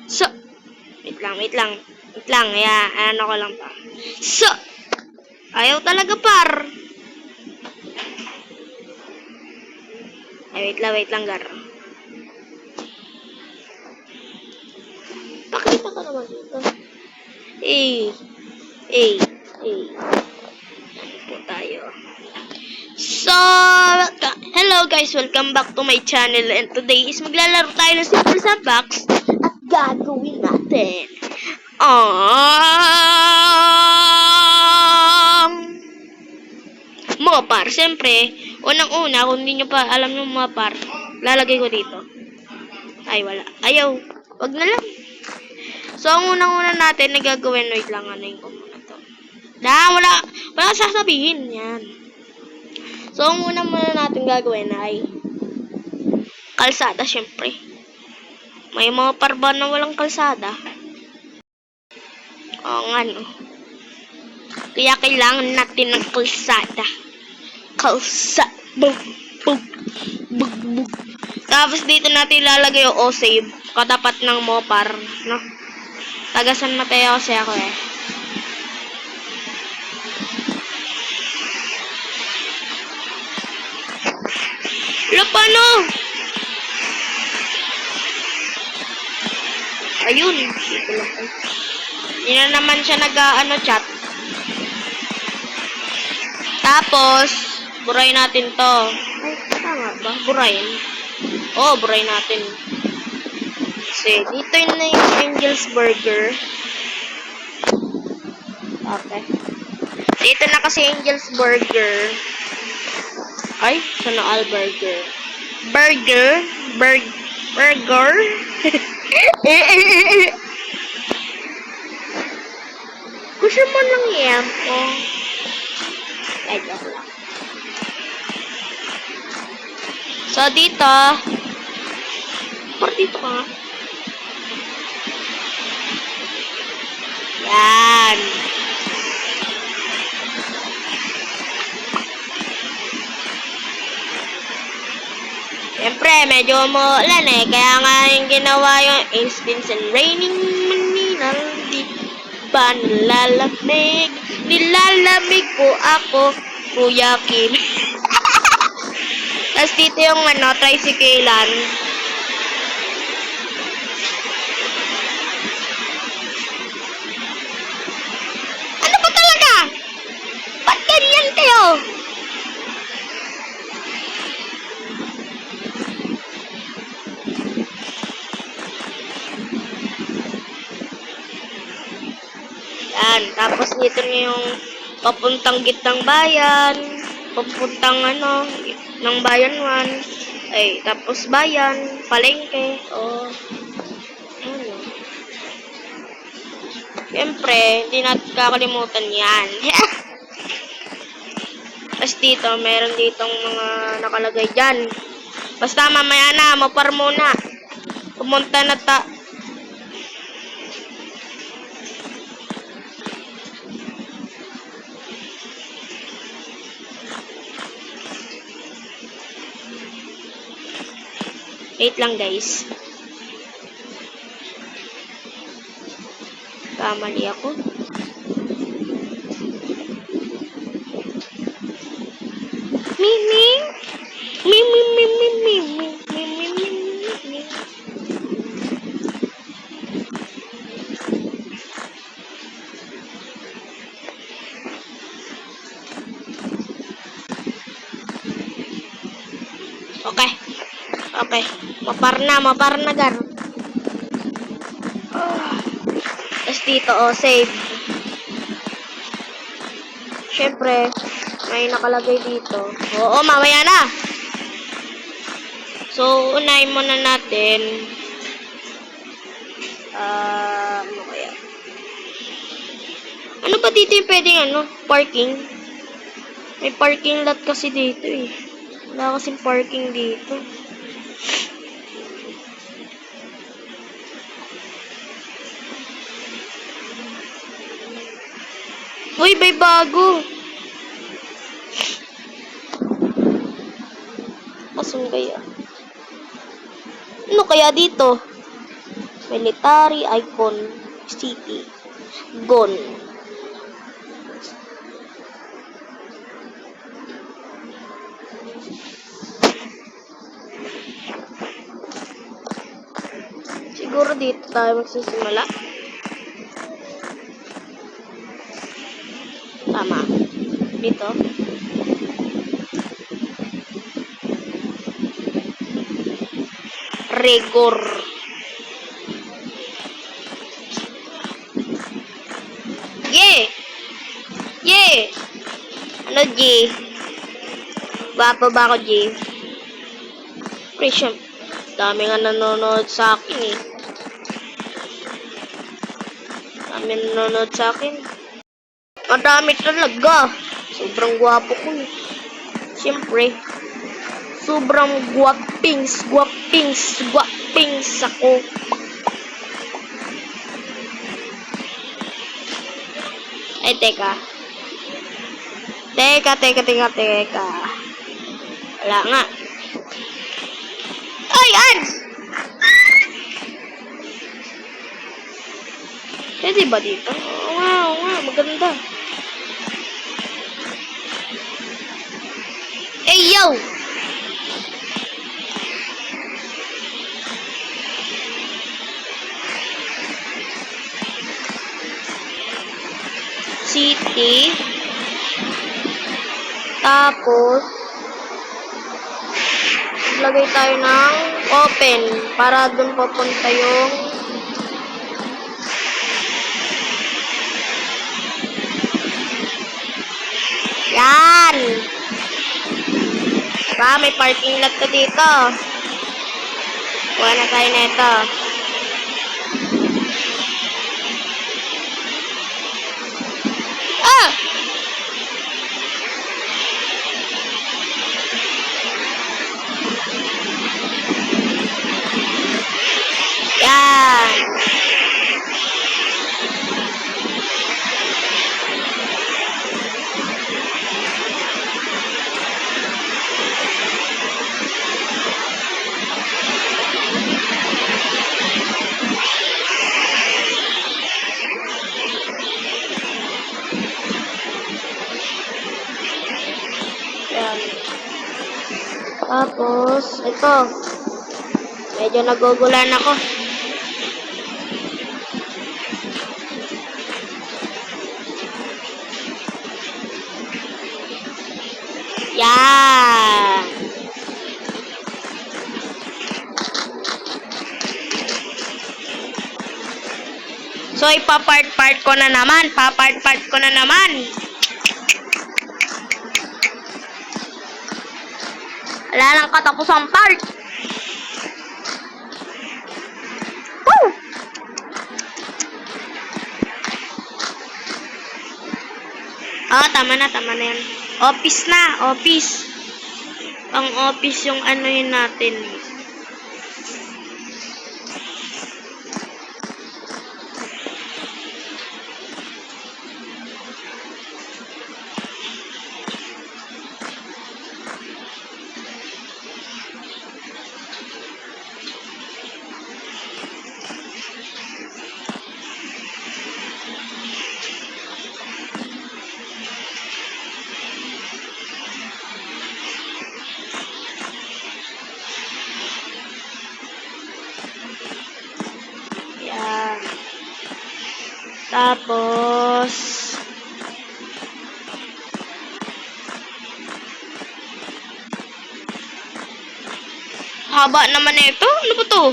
So, wait lang. Ano ko lang pa. So, ayaw talaga par. Ay, wait lang, Gar. Pakita ka naman dito. Eh. Ano po tayo? So, hello guys, welcome back to my channel, and today is maglalaro tayo ng Simple Sandbox at gagawin natin Mopar. Siyempre, unang-una, kung hindi nyo pa alam yung Mopar, lalagay ko dito. Ay, wala. Ayaw. Wag na lang. So, ang unang-una natin na gagawin, wait lang, ano yung muna to. Wala sasabihin. Yan. So, ang unang muna natin gagawin ay kalsada, syempre. May mga parba na walang kalsada. Oo nga, no. Kaya kailangan natin ng kalsada. Bug. Tapos dito natin ilalagay yung O-save. Katapat ng Mopar, no? Taga San Mateo kasi ako eh. Paano? Ayun. Hindi na naman siya chat. Tapos, buray natin to. Ay, tama ba? Burayin. Oo, buray natin. Kasi, dito yun na yung Angel's Burger. Okay. Dito na kasi Angel's Burger. Ay, sana all burger. Burger? Gusto mo lang yan po. Ay, joke lang. So, dito. Dito ka nga. Yan. Siyempre, medyo umuulan eh. Kaya nga yung ginawa yung It's been raining Manila. Di ba nilalamig? Nilalamig po ako, Kuya Kim. Tapos dito yung tricyclean. Ano ba talaga? Ba't ganyan kayo? Yan. Tapos dito na yung papuntang gitnang bayan. Papuntang ng bayan 1. Ay, tapos bayan, palengke. O, ano. Siyempre, hindi natin kakalimutan yan. Tapos dito, meron ditong mga nakalagay dyan. Basta mamaya na, Mopar muna. Pumunta na Wait lang guys. Kamali ako. Miming. Okay. Mopar na, Gar. Tapos dito, save. Siyempre, may nakalagay dito. Oo, mamaya na. So, unahin muna natin. Ano kaya? Ano ba dito yung pwedeng parking? May parking lot kasi dito eh. Wala kasing parking dito. Uy, may bago. Asan kaya? Ano kaya dito? Military icon. City. Gone. Siguro dito tayo magsisimula. Tama. Dito. Regor. Yeah! Yeah! Ano, G? Guwapo ba ako, G? Pressure. Dami nga nanonood sa akin, eh. Dami nanonood sa akin. Madami talaga. Sobrang guwapo ko, eh. Siyempre. Sobrang guwapings ako. Ay, teka. Teka. Wala nga. Ay, ads! Pwede ba dito? Oo nga, maganda. Hey, yo! City. Tapos, lagay tayo ng open para dun papunta yung yan. Diba? May parking lot to dito. Kuha na tayo nito. Ah! Yan. Yan. Tapos, ito. Medyo nagugulan ako. Yan. So, ipapart-part ko na naman. Wala lang katapos ang part. Woo! Oh, tama na yan. Office na. Pang office yung ano yun natin. Yan. Tapos, haba naman ito. Ano ba to?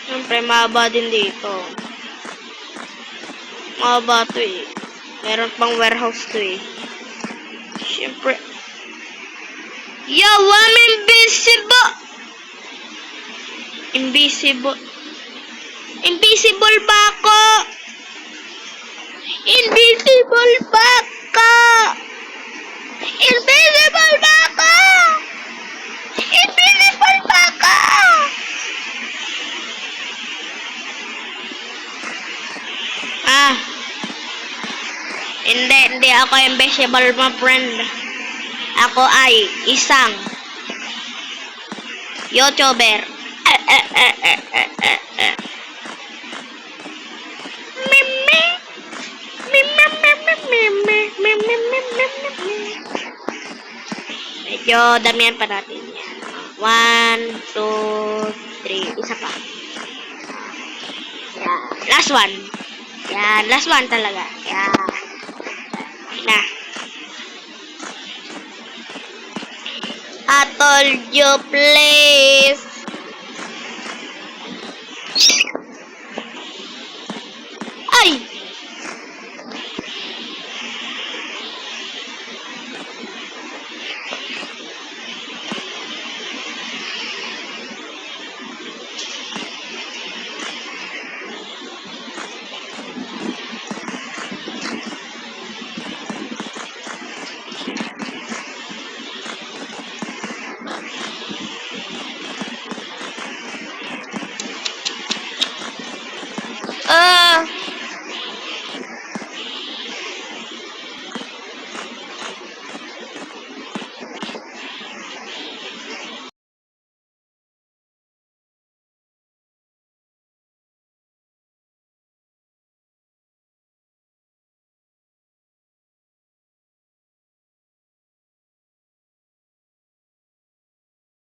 Siyempre, mahaba din dito. Mahaba to eh. Meron pang warehouse to eh. Siyempre. Yo, I'm invisible! Invisible ba ako? Invisible ba ako? Ah. Hindi ako invisible, my friend. Ako ay isang YouTuber. Medyo damihan pa natin yan. 1, 2, 3. Isa pa. Yan. Last one. Yan. Last one talaga. Yan. Na. I told you please.